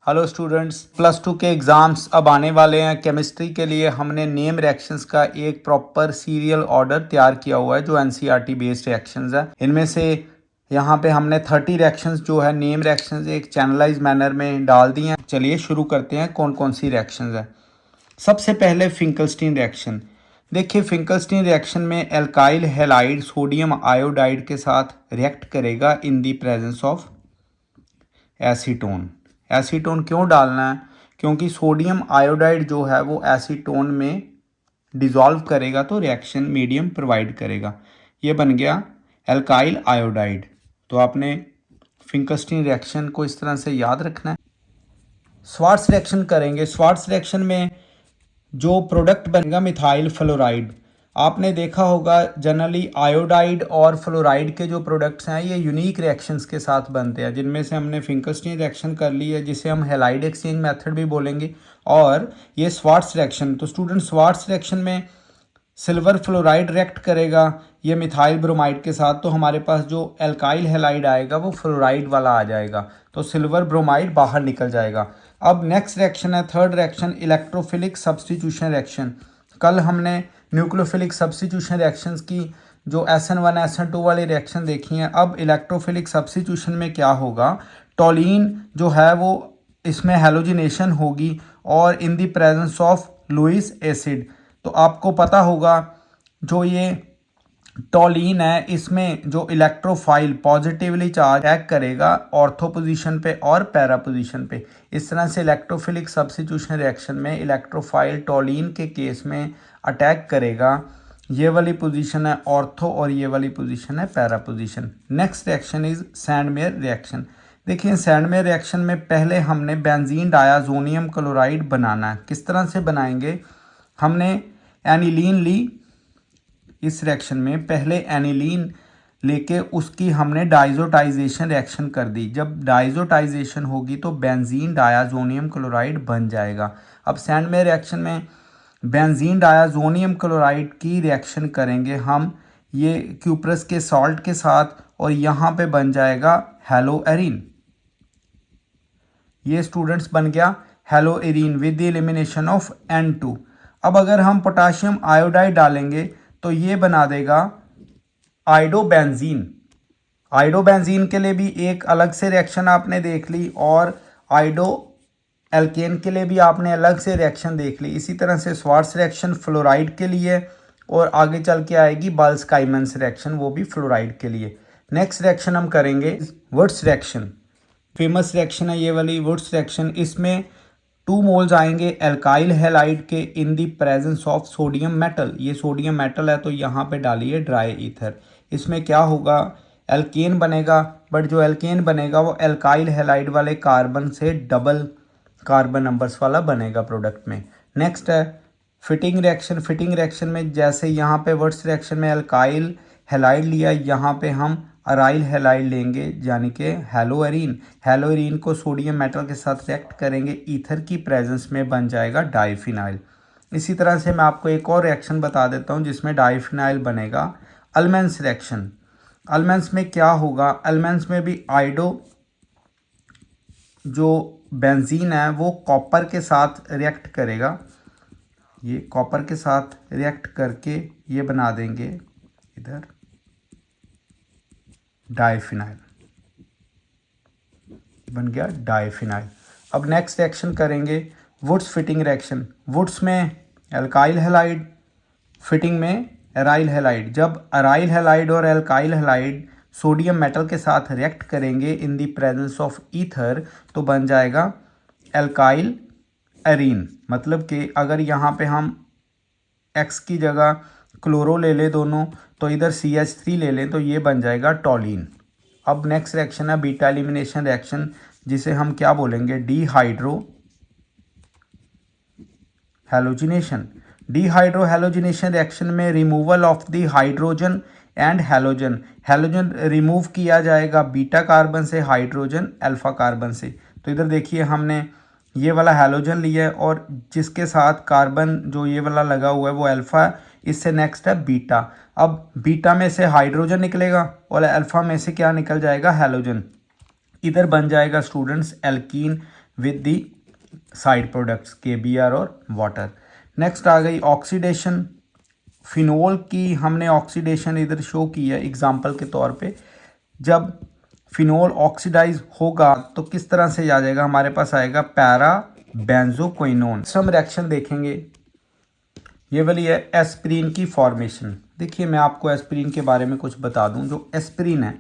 Hello students, plus two के exams अब आने वाले हैं। केमिस्ट्री के लिए हमने नेम रिएक्शंस का एक प्रॉपर सीरियल ऑर्डर तैयार किया हुआ है जो एनसीईआरटी बेस्ड रिएक्शंस है। इनमें से यहाँ पे हमने 30 रिएक्शंस जो है नेम रिएक्शंस एक चैनलाइज मैनर में डाल दिए हैं। चलिए शुरू करते हैं कौन कौन सी रिएक्शंस है। सबसे पहले फिंकलस्टीन रिएक्शन। देखिए, फिंकलस्टीन रिएक्शन में एल्काइल हैलाइड सोडियम आयोडाइड के साथ रिएक्ट करेगा इन the presence of acetone. Acetone क्यों डालना है? क्योंकि सोडियम आयोडाइड जो है वो एसीटोन में डिज़ोल्व करेगा तो रिएक्शन मीडियम प्रोवाइड करेगा। ये बन गया एल्काइल आयोडाइड। तो आपने फिंकलस्टीन रिएक्शन को इस तरह से याद रखना है। स्वार्ट्स रिएक्शन करेंगे। स्वार्ट्स रिएक्शन में जो प्रोडक्ट बनेगा मिथाइल फ्लोराइड। आपने देखा होगा जनरली आयोडाइड और फ्लोराइड के जो प्रोडक्ट्स हैं ये यूनिक रिएक्शंस के साथ बनते हैं, जिनमें से हमने फिंकलस्टीन रिएक्शन कर ली है जिसे हम हैलाइड एक्सचेंज मेथड भी बोलेंगे, और ये स्वार्ट्स रिएक्शन। तो स्टूडेंट, स्वार्ट्स रिएक्शन में सिल्वर फ्लोराइड रिएक्ट करेगा ये मिथाइल ब्रोमाइड के साथ, तो हमारे पास जो एल्काइल हैलाइड आएगा वो फ्लोराइड वाला आ जाएगा, तो सिल्वर ब्रोमाइड बाहर निकल जाएगा। अब नेक्स्ट रिएक्शन है third reaction, electrophilic substitution reaction. कल हमने न्यूक्लियोफिलिक सब्स्टिट्यूशन रिएक्शंस की जो SN1 SN2 वाली रिएक्शन देखी हैं। अब इलेक्ट्रोफिलिक सब्स्टिट्यूशन में क्या होगा, टोलीन जो है वो इसमें हैलोजिनेशन होगी और in the presence of Lewis acid. तो आपको पता होगा जो ये टोलीन है इसमें जो इलेक्ट्रोफाइल पॉजिटिवली चार्ज अटैक करेगा ऑर्थो पोजीशन पे और पैरा पोजीशन पे। इस तरह से इलेक्ट्रोफिलिक सब्स्टिट्यूशन रिएक्शन में इलेक्ट्रोफाइल टोलीन के केस में अटैक करेगा। ये वाली पोजीशन है ऑर्थो और ये वाली पोजीशन है para position. Next reaction is Sandmeyer reaction. देखिए, सैंडमेयर रिएक्शन में पहले हमने बेंजीन डायाजोनियम क्लोराइड बनाना है। किस तरह से बनाएंगे? हमने एनिलीन ली। इस रिएक्शन में पहले एनिलीन लेके उसकी हमने डाइजोटाइजेशन रिएक्शन कर दी। जब डाइजोटाइजेशन होगी तो बेंजीन डायाजोनियम क्लोराइड बन जाएगा। अब सैंडमेयर रिएक्शन में बेंजीन डायाजोनियम क्लोराइड की रिएक्शन करेंगे हम ये क्यूप्रस के सॉल्ट के साथ, और यहाँ पे बन जाएगा हेलोएरिन। ये स्टूडेंट्स बन गया haloarene with the elimination of N2। अब अगर हम पोटाशियम आयोडाइड डालेंगे तो ये बना देगा आइडोबेंजीन। आइडोबेंजीन के लिए भी एक अलग से रिएक्शन आपने देख ली, और आइडो एल्केन के लिए भी आपने अलग से रिएक्शन देख ली। इसी तरह से स्वार्ट्स रिएक्शन फ्लोराइड के लिए, और आगे चल के आएगी बाल्स-काइमन्स रिएक्शन, वो भी फ्लोराइड के लिए। नेक्स्ट रिएक्शन हम करेंगे वुड्स रिएक्शन। फेमस रिएक्शन है ये वाली वुड्स रिएक्शन। इसमें 2 मोल्स आएंगे एल्काइल हैलाइड के in the presence of sodium metal. ये सोडियम मेटल है तो यहाँ पे डालिए ड्राई ईथर। इसमें क्या होगा, एल्केन बनेगा, बट जो एल्केन बनेगा वो एल्काइल हैलाइड वाले कार्बन से डबल कार्बन नंबर्स वाला बनेगा प्रोडक्ट में। नेक्स्ट है फिटिंग रिएक्शन। फिटिंग रिएक्शन में जैसे यहाँ पे वर्ड्स रिएक्शन में एल्काइल हैलाइड लिया, यहाँ पे हम अराइल हैलाइड लेंगे यानी कि हेलोएरिन। हेलोएरिन को सोडियम मेटल के साथ रिएक्ट करेंगे, ईथर की प्रेजेंस में बन जाएगा डाइफिनाइल। इसी तरह से मैं आपको एक और रिएक्शन बता देता हूँ जिसमें डाइफिनाइल बनेगा, अल्मेंस रिएक्शन। अल्मेंस में क्या होगा, अल्मेंस में भी आइडो जो बेंजीन है वो कॉपर के साथ रिएक्ट करेगा। ये कॉपर के साथ रिएक्ट करके ये बना देंगे इधर डाइफिनाइल, बन गया डाइफिनाइल। अब नेक्स्ट रिएक्शन करेंगे वुड्स फिटिंग रिएक्शन। वुड्स में एल्काइल हैलाइड, फिटिंग में एराइल हैलाइड। जब अराइल हैलाइड और एल्काइल हैलाइड सोडियम मेटल के साथ रिएक्ट करेंगे इन दी प्रेजेंस ऑफ ईथर तो बन जाएगा एल्काइल एरीन। मतलब कि अगर यहाँ पे हम X की जगह क्लोरो ले लें दोनों, तो इधर CH3 ले लें तो ये बन जाएगा टोलीन। अब नेक्स्ट रिएक्शन है बीटा एलिमिनेशन रिएक्शन, जिसे हम क्या बोलेंगे, dehydrohalogenation. Dehydrohalogenation reaction में removal of the hydrogen and halogen. Halogen remove किया जाएगा बीटा कार्बन से, हाइड्रोजन अल्फा कार्बन से। तो इधर देखिए हमने ये वाला हैलोजन लिया है और जिसके साथ कार्बन जो ये वाला लगा हुआ है वो अल्फा, इससे नेक्स्ट है बीटा। अब बीटा में से हाइड्रोजन निकलेगा और अल्फा में से क्या निकल जाएगा, हैलोजन। इधर बन जाएगा students alkene with the side products KBr और वाटर। नेक्स्ट आ गई ऑक्सीडेशन। फिनोल की हमने ऑक्सीडेशन इधर शो की है एग्जाम्पल के तौर पे। जब फिनोल ऑक्सीडाइज होगा तो किस तरह से आ जाएगा, हमारे पास आएगा पैरा बेंजोक्विनोन। हम रिएक्शन देखेंगे, ये वाली है एस्पिरिन की फॉर्मेशन। देखिए मैं आपको एस्पिरिन के बारे में कुछ बता दूं। जो एस्पिरिन है,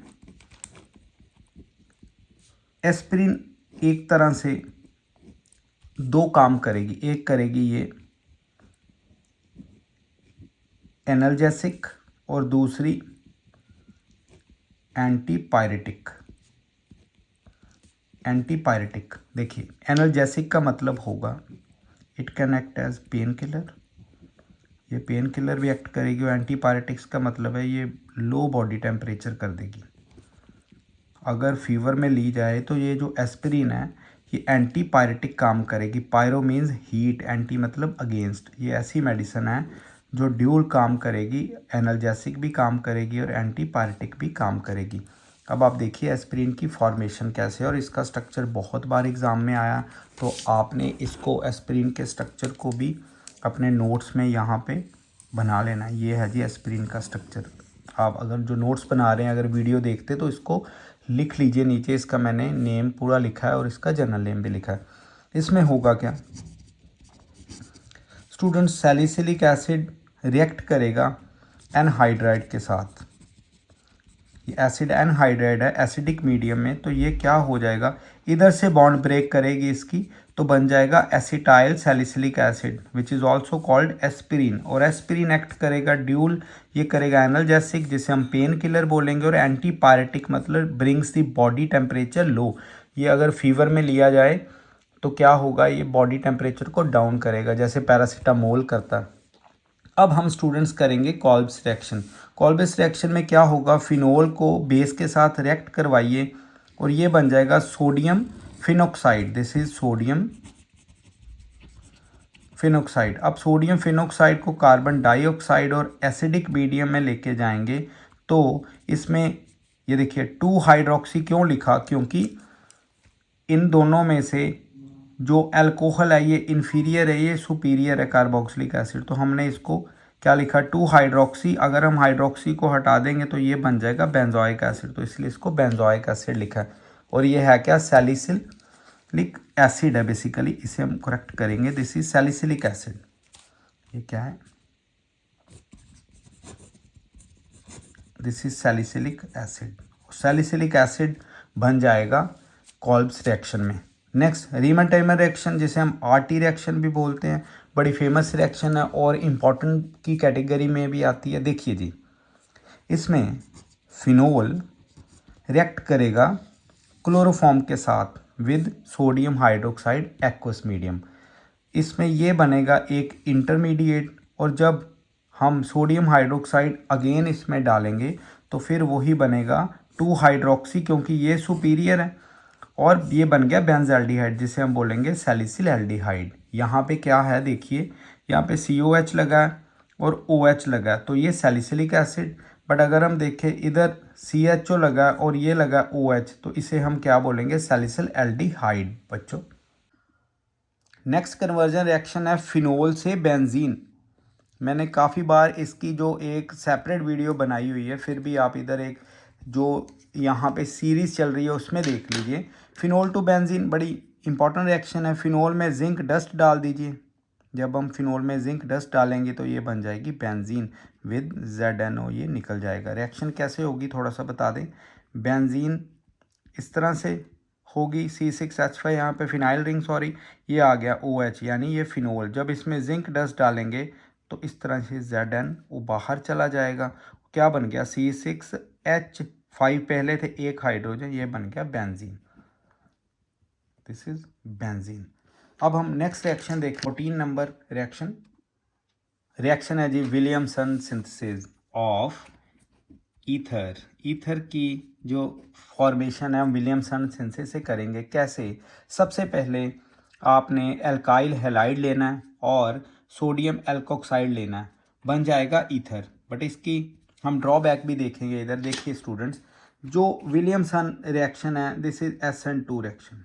एस्पिरिन एक तरह से दो काम करेगी। एक करेगी ये एनाल्जेसिक और दूसरी एंटीपायरेटिक। एंटीपायरेटिक देखिए, एनाल्जेसिक का मतलब होगा it can act as pain killer, ये पेन किलर भी एक्ट करेगी। और एंटीपायरेटिक्स का मतलब है ये लो बॉडी टेम्परेचर कर देगी। अगर फीवर में ली जाए तो ये जो एस्पिरिन है ये एंटीपायरेटिक काम करेगी। पायरो मीन्स हीट, एंटी मतलब अगेंस्ट। ये ऐसी मेडिसिन है जो ड्यूल काम करेगी, एनाल्जेसिक भी काम करेगी और एंटीपायरेटिक भी काम करेगी। अब आप देखिए एस्पिरिन की फॉर्मेशन कैसे है, और इसका स्ट्रक्चर बहुत बार एग्ज़ाम में आया, तो आपने इसको एस्पिरिन के स्ट्रक्चर को भी अपने नोट्स में यहाँ पे बना लेना। ये है जी एस्पिरिन का स्ट्रक्चर। आप अगर जो नोट्स बना रहे हैं, अगर वीडियो देखते तो इसको लिख लीजिए। नीचे इसका मैंने नेम पूरा लिखा है और इसका जर्नल नेम भी लिखा है। इसमें होगा क्या स्टूडेंट, सैलिसिलिक एसिड रिएक्ट करेगा एनहाइड्राइड के साथ। ये एसिड एनहाइड्राइड है एसिडिक मीडियम में, तो ये क्या हो जाएगा, इधर से बॉन्ड ब्रेक करेगी इसकी, तो बन जाएगा acetyl salicylic acid which is also called aspirin. और एस्पिरिन एक्ट करेगा ड्यूल, ये करेगा एनाल्जेसिक जिसे हम पेन किलर बोलेंगे, और एंटीपायरेटिक मतलब brings the body temperature low. ये अगर फीवर में लिया जाए तो क्या होगा, ये बॉडी टेम्परेचर को डाउन करेगा जैसे पैरासीटामोल करता है। अब हम स्टूडेंट्स करेंगे कॉल्ब्स रिएक्शन। कॉल्ब्स रिएक्शन में क्या होगा, फिनोल को बेस के साथ रिएक्ट करवाइए और ये बन जाएगा sodium phenoxide. This is sodium phenoxide. अब सोडियम फिनोक्साइड को कार्बन डाइऑक्साइड और एसिडिक मीडियम में लेके जाएंगे, तो इसमें ये देखिए 2 हाइड्रोक्सी क्यों लिखा, क्योंकि इन दोनों में से जो अल्कोहल है ये इन्फीरियर है, ये सुपीरियर है कार्बोक्सिलिक एसिड। तो हमने इसको क्या लिखा, 2 हाइड्रोक्सी। अगर हम हाइड्रोक्सी को हटा देंगे तो ये बन जाएगा बेंजोइक एसिड, तो इसलिए इसको बेंजोइक एसिड लिखा है। और ये है क्या, सैलिसिलिक एसिड है बेसिकली, इसे हम करेक्ट करेंगे। This is salicylic acid. ये क्या है, this is salicylic acid. Salicylic acid बन जाएगा कॉल्ब्स रिएक्शन में। नेक्स्ट रीमन-टाइमर रिएक्शन, जिसे हम आरटी रिएक्शन भी बोलते हैं, बड़ी फेमस रिएक्शन है और इम्पॉर्टेंट की कैटेगरी में भी आती है। देखिए जी, इसमें फिनोल रिएक्ट करेगा क्लोरोफॉर्म के साथ with sodium hydroxide aqueous medium. इसमें ये बनेगा एक इंटरमीडिएट, और जब हम सोडियम हाइड्रोक्साइड अगेन इसमें डालेंगे तो फिर वही बनेगा 2 हाइड्रोक्सी, क्योंकि ये सुपीरियर है, और ये बन गया बेंजल्डिहाइड जिसे हम बोलेंगे सैलिसिल एल्डिहाइड। यहाँ पे क्या है देखिए, यहाँ पे COH लगा है और OH लगा है, तो ये सैलिसिलिक एसिड। बट अगर हम देखें इधर CHO लगा है और ये लगा OH, तो इसे हम क्या बोलेंगे, सैलिसिल एल्डिहाइड बच्चों। नेक्स्ट कन्वर्जन रिएक्शन है फिनोल से बेंजीन। मैंने काफ़ी बार इसकी जो एक सेपरेट वीडियो बनाई हुई है, फिर भी आप इधर एक जो यहाँ पे सीरीज़ चल रही है उसमें देख लीजिए। फिनोल टू बेंजीन बड़ी इंपॉर्टेंट रिएक्शन है। फिनोल में जिंक डस्ट डाल दीजिए। जब हम फिनोल में जिंक डस्ट डालेंगे तो ये बन जाएगी बेंजीन विद ZNO, ये निकल जाएगा। रिएक्शन कैसे होगी थोड़ा सा बता दें। बेंजीन इस तरह से होगी, C6H5 यहाँ पे फिनाइल रिंग, सॉरी ये आ गया OH, यानी ये फिनोल। जब इसमें जिंक डस्ट डालेंगे तो इस तरह से ZNO बाहर चला जाएगा। क्या बन गया, C6H5 पहले थे एक हाइड्रोजन, ये बन गया बेंजीन। This is benzene. अब हम नेक्स्ट रिएक्शन देख, 14 नंबर रिएक्शन है जी Williamson synthesis of ether. Ether की जो फॉर्मेशन है हम विलियमसन सिंथेसिस से करेंगे। कैसे, सबसे पहले आपने एल्काइल हैलाइड लेना है और सोडियम एल्कोक्साइड लेना है, बन जाएगा ईथर। बट इसकी हम ड्रॉबैक भी देखेंगे। इधर देखिए स्टूडेंट्स, जो विलियमसन रिएक्शन है this is SN2 reaction.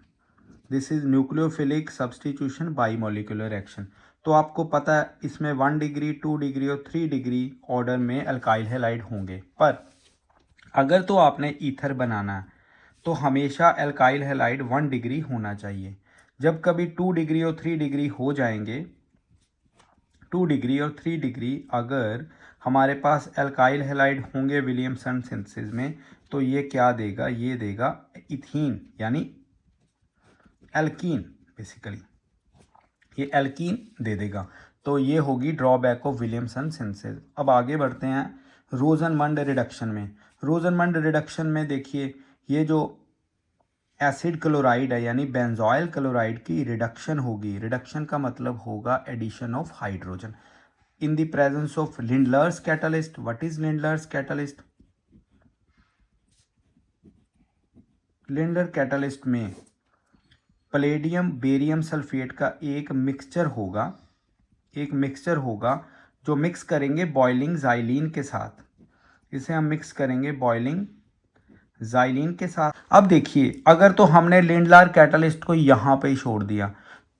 This is nucleophilic substitution by molecular action. तो आपको पता है इसमें 1 डिग्री 2 डिग्री और 3 डिग्री ऑर्डर में अल्काइल हैलाइड होंगे, पर अगर तो आपने ईथर बनाना है तो हमेशा अल्काइल हैलाइड 1 डिग्री होना चाहिए। जब कभी 2 डिग्री और 3 डिग्री हो जाएंगे, 2 डिग्री और 3 डिग्री अगर हमारे पास अल्काइल हैलाइड होंगे विलियमसन सिंथेसिस में, तो ये क्या देगा, ये देगा इथीन यानी एल्कीन, बेसिकली ये एल्कीन दे देगा। तो ये होगी ड्रॉबैक ऑफ विलियमसन सिंथेसिस। अब आगे बढ़ते हैं रोजनमंड रिडक्शन में। रोजनमंड रिडक्शन में देखिए ये जो एसिड क्लोराइड है यानी बेंजोइल क्लोराइड की रिडक्शन होगी। रिडक्शन का मतलब होगा addition of hydrogen in the presence of Lindlar's catalyst. What is Lindlar's catalyst? Lindlar catalyst में पैलेडियम बेरियम सल्फेट का एक मिक्सचर होगा जो मिक्स करेंगे बॉइलिंग ज़ाइलीन के साथ। इसे हम मिक्स करेंगे बॉइलिंग ज़ाइलीन के साथ। अब देखिए अगर तो हमने लिंडलर कैटलिस्ट को यहाँ पे ही छोड़ दिया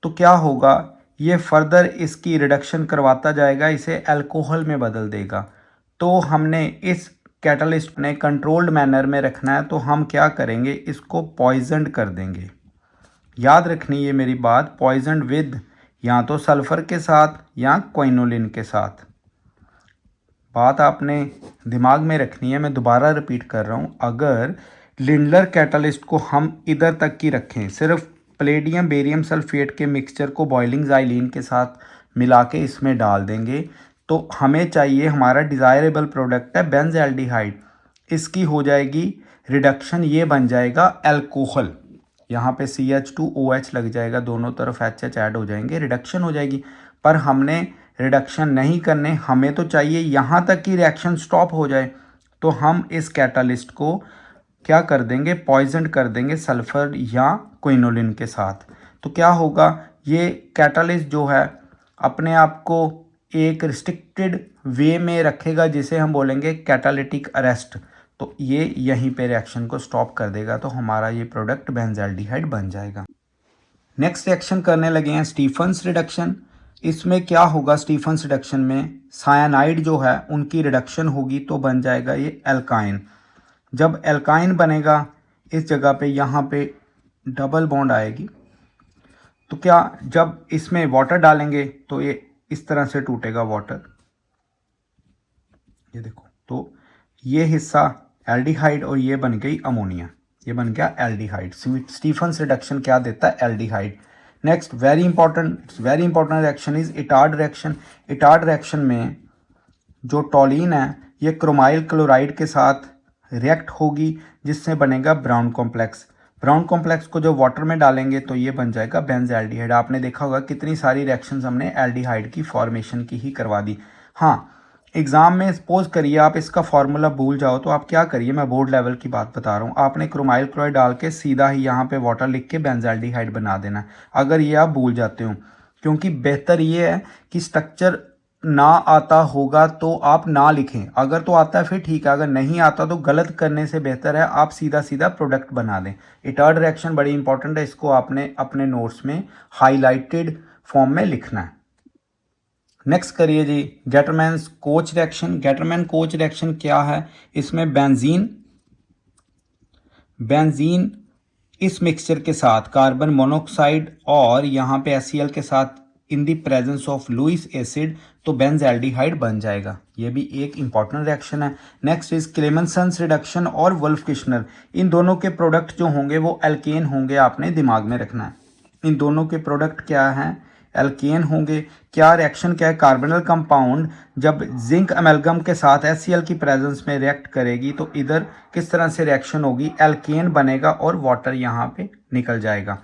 तो क्या होगा, ये फर्दर इसकी रिडक्शन करवाता जाएगा, इसे अल्कोहल में बदल देगा। तो हमने इस कैटलिस्ट ने कंट्रोल्ड मैनर में रखना है, तो हम क्या करेंगे, इसको पॉइजनड कर देंगे। याद रखनी ये मेरी बात, पॉइजन विद या तो सल्फर के साथ या क्विनोलिन के साथ। बात आपने दिमाग में रखनी है, मैं दोबारा रिपीट कर रहा हूँ। अगर लिंडलर कैटलिस्ट को हम इधर तक की रखें, सिर्फ पैलेडियम बेरियम सल्फेट के मिक्सचर को बॉइलिंग ज़ाइलीन के साथ मिला के इसमें डाल देंगे, तो हमें चाहिए, हमारा डिज़ायरेबल प्रोडक्ट है बेंज़ल्डिहाइड। इसकी हो जाएगी रिडक्शन, ये बन जाएगा अल्कोहल। यहाँ पे CH2OH लग जाएगा, दोनों तरफ HH ऐड हो जाएंगे, रिडक्शन हो जाएगी। पर हमने रिडक्शन नहीं करने, हमें तो चाहिए यहाँ तक कि रिएक्शन स्टॉप हो जाए। तो हम इस कैटालिस्ट को क्या कर देंगे, पॉइजन कर देंगे सल्फर या क्विनोलिन के साथ। तो क्या होगा, ये कैटालिस्ट जो है अपने आप को एक रिस्ट्रिक्टेड वे में रखेगा, जिसे हम बोलेंगे कैटालिटिक अरेस्ट। तो ये यहीं पे रिएक्शन को स्टॉप कर देगा, तो हमारा ये प्रोडक्ट बेंज़ल्डिहाइड बन जाएगा। नेक्स्ट रिएक्शन करने लगे हैं स्टीफन्स रिडक्शन। इसमें क्या होगा, स्टीफन्स रिडक्शन में सायानाइड जो है उनकी रिडक्शन होगी, तो बन जाएगा ये एल्काइन। जब एल्काइन बनेगा, इस जगह पे यहाँ पे डबल बॉन्ड आएगी, तो क्या, जब इसमें वाटर डालेंगे तो ये इस तरह से टूटेगा वाटर, ये देखो। तो ये हिस्सा एल्डिहाइड और ये बन गई अमोनिया, ये बन गया एल्डिहाइड। स्टीफन्स रिडक्शन क्या देता है, aldehyde. Next very important reaction is Etard reaction. Etard reaction में जो टॉलिन है ये क्रोमाइल क्लोराइड के साथ रिएक्ट होगी, जिससे बनेगा ब्राउन कॉम्प्लेक्स। ब्राउन कॉम्प्लेक्स को जो वाटर में डालेंगे तो ये बन जाएगा बेंज़ल्डिहाइड। आपने देखा होगा कितनी सारी रिएक्शंस हमने एल्डिहाइड की फॉर्मेशन की ही करवा दी। हाँ, एग्जाम में सपोज करिए आप इसका फॉर्मूला भूल जाओ, तो आप क्या करिए, मैं बोर्ड लेवल की बात बता रहा हूँ, आपने क्रोमाइल क्लोराइड डाल के सीधा ही यहाँ पे वाटर लिख के बेंज़ल्डिहाइड बना देना, अगर ये आप भूल जाते हो। क्योंकि बेहतर ये है कि स्ट्रक्चर ना आता होगा तो आप ना लिखें, अगर तो आता है फिर ठीक है, अगर नहीं आता तो गलत करने से बेहतर है आप सीधा सीधा प्रोडक्ट बना दें। इटार्ड रिएक्शन बड़ी इंपॉर्टेंट है, इसको आपने अपने नोट्स में हाईलाइटेड फॉर्म में लिखना है। नेक्स्ट करिए जी Gattermann Koch reaction. Gattermann Koch reaction क्या है, इसमें बेंजीन इस मिक्सचर के साथ कार्बन मोनोऑक्साइड और यहाँ पे HCl के साथ इन the presence of Lewis acid, तो बेंज़ल्डिहाइड बन जाएगा। ये भी एक इंपॉर्टेंट रिएक्शन है। नेक्स्ट इज क्लेमेंसन्स रिडक्शन और वुल्फ किश्नर। इन दोनों के प्रोडक्ट जो होंगे वो एल्केन होंगे, आपने दिमाग में रखना है। इन दोनों के प्रोडक्ट क्या हैं, एल्केन होंगे। क्या रिएक्शन क्या है, कार्बोनिल कंपाउंड जब जिंक अमेलगम के साथ HCl की प्रेजेंस में रिएक्ट करेगी तो इधर किस तरह से रिएक्शन होगी, एल्केन बनेगा और वाटर यहाँ पे निकल जाएगा।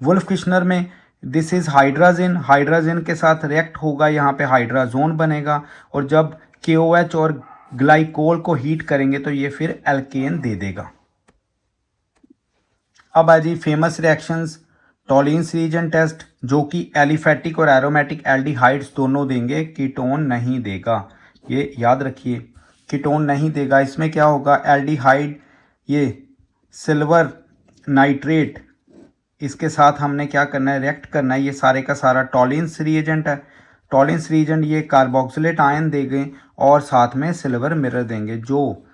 वुल्फ किश्नर में दिस इज हाइड्राजिन, हाइड्राजिन के साथ रिएक्ट होगा, यहाँ पे हाइड्राजोन बनेगा, और जब KOH और ग्लाइकोल को हीट करेंगे तो ये फिर एल्केन दे देगा। अब आ जी famous reactions, Tollens reason test, जो कि एलिफेटिक और एरोमेटिक एल्डिहाइड्स दोनों देंगे, कीटोन नहीं देगा, ये याद रखिए, कीटोन नहीं देगा। इसमें क्या होगा, एल्डिहाइड ये सिल्वर नाइट्रेट इसके साथ हमने क्या करना है, रिएक्ट करना है। ये सारे का सारा टॉलिन्स रिएजेंट है। टॉलिन्स रिएजेंट ये कार्बोक्सिलेट आयन देंगे और साथ में सिल्वर मिरर देंगे। जो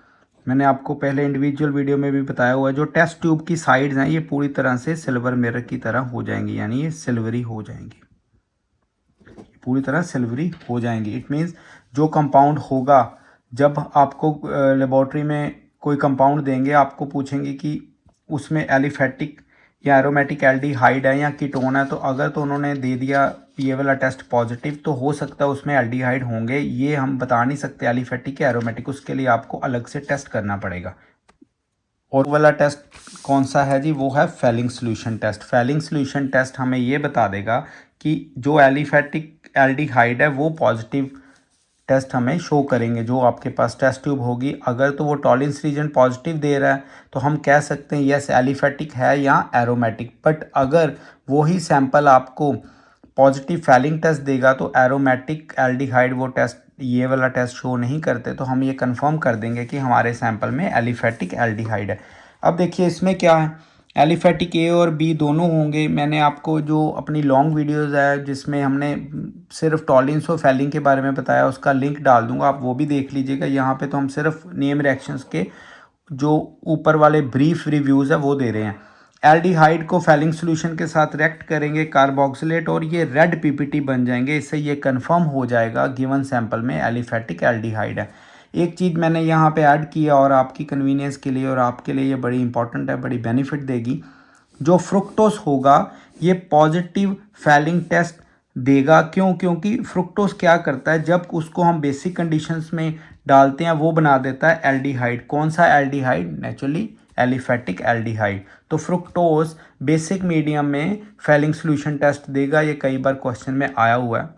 मैंने आपको पहले इंडिविजुअल वीडियो में भी बताया हुआ है, जो टेस्ट ट्यूब की साइड्स हैं ये पूरी तरह से सिल्वर मिरर की तरह हो जाएंगी, यानी ये सिल्वरी हो जाएंगी, पूरी तरह सिल्वरी हो जाएंगी। इट मीन्स जो कंपाउंड होगा, जब आपको लेबोरेटरी में कोई कंपाउंड देंगे, आपको पूछेंगे कि उसमें एलिफेटिक या एरोमेटिक एल्डिहाइड है या कीटोन है, तो अगर तो उन्होंने दे दिया ये वाला टेस्ट पॉजिटिव, तो हो सकता है उसमें एल्डिहाइड होंगे, ये हम बता नहीं सकते एलिफेटिक या एरोमेटिक, उसके लिए आपको अलग से टेस्ट करना पड़ेगा। और वाला टेस्ट कौन सा है जी, वो है Fehling solution test. Fehling solution test हमें ये बता देगा कि जो एलिफेटिक एल्डिहाइड है वो पॉजिटिव टेस्ट हमें शो करेंगे। जो आपके पास टेस्ट ट्यूब होगी, अगर तो वो टॉलिन्स रीजन पॉजिटिव दे रहा है तो हम कह सकते हैं यस एलिफेटिक है या एरोमेटिक। बट अगर वही सैंपल आपको पॉजिटिव फेलिंग टेस्ट देगा तो एरोमेटिक एल्डिहाइड वो टेस्ट, ये वाला टेस्ट शो नहीं करते, तो हम ये कंफर्म कर देंगे कि हमारे सैंपल में एलिफेटिक एल्डिहाइड है। अब देखिए इसमें क्या है, एलिफेटिक ए और बी दोनों होंगे। मैंने आपको जो अपनी लॉन्ग वीडियोस है जिसमें हमने सिर्फ टॉलिन्स और फेलिंग के बारे में बताया, उसका लिंक डाल दूंगा, आप वो भी देख लीजिएगा। यहाँ पे तो हम सिर्फ नेम रिएक्शंस के जो ऊपर वाले ब्रीफ रिव्यूज़ है वो दे रहे हैं। एल्डिहाइड को फेलिंग सोल्यूशन के साथ रिएक्ट करेंगे कार्बोक्सिलेट और ये रेड पीपीटी बन जाएंगे। इससे ये कंफर्म हो जाएगा गिवन सैंपल में एलिफेटिक एल्डिहाइड है। एक चीज़ मैंने यहाँ पे ऐड किया और आपकी कन्वीनियंस के लिए और आपके लिए ये बड़ी इंपॉर्टेंट है, बड़ी बेनिफिट देगी। जो फ्रुक्टोस होगा ये पॉजिटिव फेलिंग टेस्ट देगा। क्यों? क्योंकि फ्रुक्टोस क्या करता है, जब उसको हम बेसिक कंडीशंस में डालते हैं वो बना देता है एल्डिहाइड। कौन सा एल्डिहाइड? Naturally aliphatic aldehyde. तो फ्रुक्टोस बेसिक मीडियम में फेलिंग सोल्यूशन टेस्ट देगा। ये कई बार क्वेश्चन में आया हुआ है,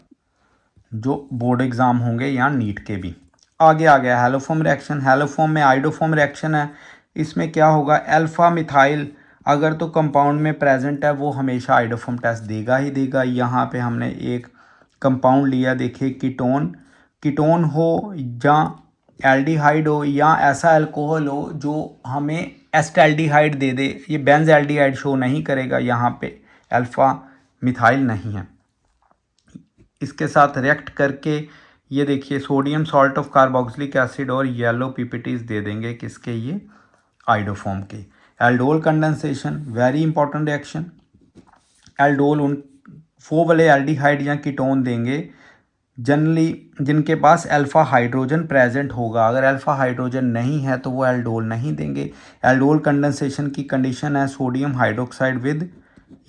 जो बोर्ड एग्जाम होंगे या नीट के भी। आगे आ गया हेलोफॉर्म रिएक्शन। हेलोफॉर्म में आइडोफॉर्म रिएक्शन है। इसमें क्या होगा, अल्फा मिथाइल अगर तो कंपाउंड में प्रेजेंट है वो हमेशा आइडोफॉर्म टेस्ट देगा ही देगा। यहाँ पे हमने एक कंपाउंड लिया, देखिए कीटोन। कीटोन हो या एल्डिहाइड हो या ऐसा अल्कोहल हो जो हमें एस्टैल्डिहाइड दे दे, ये बेंज एल्डिहाइड शो नहीं करेगा, यहाँ पे अल्फा मिथाइल नहीं है। इसके साथ रिएक्ट करके ये देखिए sodium salt of carboxylic acid और येलो पीपीटीज दे देंगे किसके, ये आइडोफॉर्म के। Aldol condensation very important reaction. Aldol उन वो वाले एल्डिहाइड या कीटोन देंगे जनरली जिनके पास अल्फा हाइड्रोजन प्रेजेंट होगा। अगर अल्फा हाइड्रोजन नहीं है तो वो एल्डोल नहीं देंगे। एल्डोल कंडेंसेशन की कंडीशन है सोडियम हाइड्रोक्साइड विद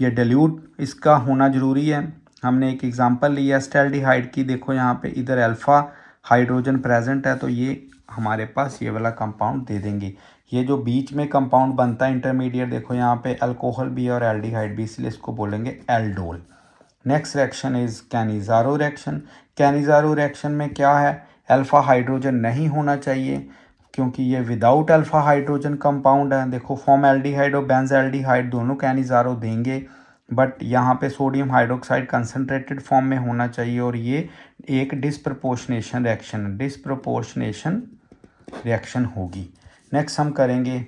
ये डिल्यूट, इसका होना ज़रूरी है। हमने एक एग्जांपल लिया एस्टैल्डिहाइड की, देखो यहाँ पे इधर अल्फा हाइड्रोजन प्रेजेंट है तो ये हमारे पास ये वाला कंपाउंड दे देंगे। ये जो बीच में कंपाउंड बनता है इंटरमीडिएट, देखो यहाँ पे अल्कोहल भी और एल्डिहाइड भी, इसलिए इसको बोलेंगे aldol. Next reaction is Cannizzaro reaction. Cannizzaro reaction में क्या है, अल्फा हाइड्रोजन नहीं होना चाहिए क्योंकि ये विदाउट अल्फा हाइड्रोजन कंपाउंड है। देखो फॉर्मल्डिहाइड और बेंजल्डिहाइड दोनों कैनिज़ारो देंगे, बट यहाँ पे सोडियम हाइड्रोक्साइड कंसनट्रेटेड फॉर्म में होना चाहिए और ये एक डिस्प्रपोर्शनेशन रिएक्शन होगी। नेक्स्ट हम करेंगे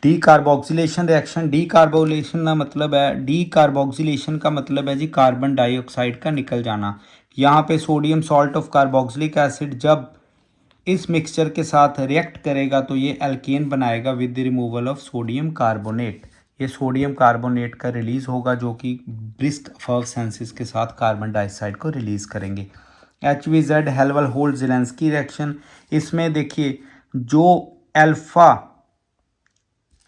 डीकार्बोक्सिलेशन रिएक्शन। डीकार्बोक्सिलेशन का मतलब है, डीकार्बोक्सिलेशन का मतलब है जी कार्बन डाइऑक्साइड का निकल जाना। यहाँ पे sodium salt of carboxylic acid जब इस मिक्सचर के साथ रिएक्ट करेगा तो ये एल्केन बनाएगा with the removal of sodium carbonate. ये सोडियम कार्बोनेट का रिलीज होगा जो कि ब्रिस्क एफर्वेसेंस के साथ कार्बन डाइऑक्साइड को रिलीज करेंगे। HVZ हेल्वल होल्ड ज़ेलेंस्की रिएक्शन। इसमें देखिए जो अल्फा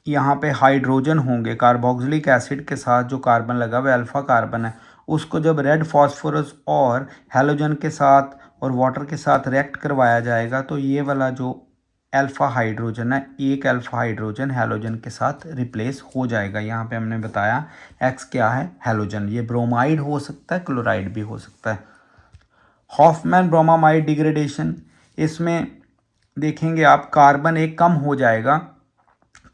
यहाँ पे हाइड्रोजन होंगे कार्बोक्सिलिक एसिड के साथ, जो कार्बन लगा हुआ अल्फा कार्बन है, उसको जब रेड फॉस्फोरस और हेलोजन के साथ और वाटर के साथ रिएक्ट करवाया जाएगा तो ये वाला जो अल्फा हाइड्रोजन है, एक अल्फा हाइड्रोजन हेलोजन के साथ रिप्लेस हो जाएगा। यहाँ पे हमने बताया एक्स क्या है, हेलोजन। ये ब्रोमाइड हो सकता है, क्लोराइड भी हो सकता है। हॉफमैन ब्रोमामाइड डिग्रेडेशन, इसमें देखेंगे आप कार्बन एक कम हो जाएगा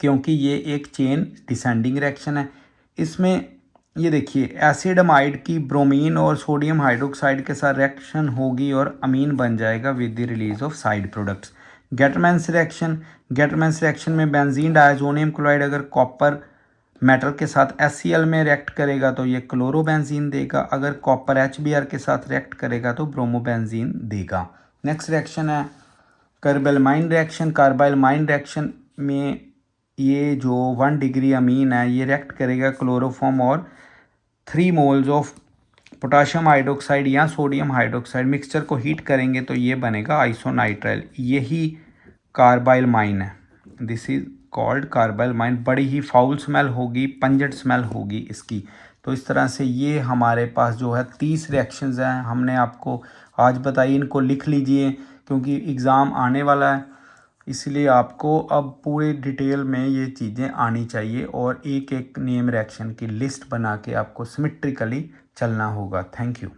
क्योंकि ये एक चेन डिसेंडिंग रिएक्शन है। इसमें ये देखिए एसिडमाइड की ब्रोमीन और सोडियम हाइड्रोक्साइड के साथ रिएक्शन होगी और अमीन बन जाएगा with the release of side products. Gattermann's reaction. Gattermann's reaction में बेंजीन डायजोनियम क्लोराइड अगर कॉपर मेटल के साथ HCl में रिएक्ट करेगा तो ये क्लोरोबेंजीन देगा, अगर कॉपर HBr के साथ रिएक्ट करेगा तो ब्रोमोबेंजीन देगा। नेक्स्ट रिएक्शन है कार्बाइलमाइन रिएक्शन। कार्बाइलमाइन रिएक्शन में ये जो 1 डिग्री अमीन है ये रिएक्ट करेगा क्लोरोफॉर्म और 3 मोल्स ऑफ पोटाशियम हाइड्रोक्साइड या सोडियम हाइड्रोक्साइड मिक्सचर को हीट करेंगे तो ये बनेगा आइसोनाइट्राइल, यही कार्बाइलमाइन है। This is called कार्बाइलमाइन। बड़ी ही फाउल स्मेल होगी, पंजेंट स्मेल होगी इसकी। तो इस तरह से ये हमारे पास जो है 30 रिएक्शंस हैं हमने आपको आज बताई। इनको लिख लीजिए क्योंकि एग्ज़ाम आने वाला है, इसलिए आपको अब पूरे डिटेल में ये चीज़ें आनी चाहिए और एक एक नेम रिएक्शन की लिस्ट बना के आपको सिमेट्रिकली चलना होगा। Thank you.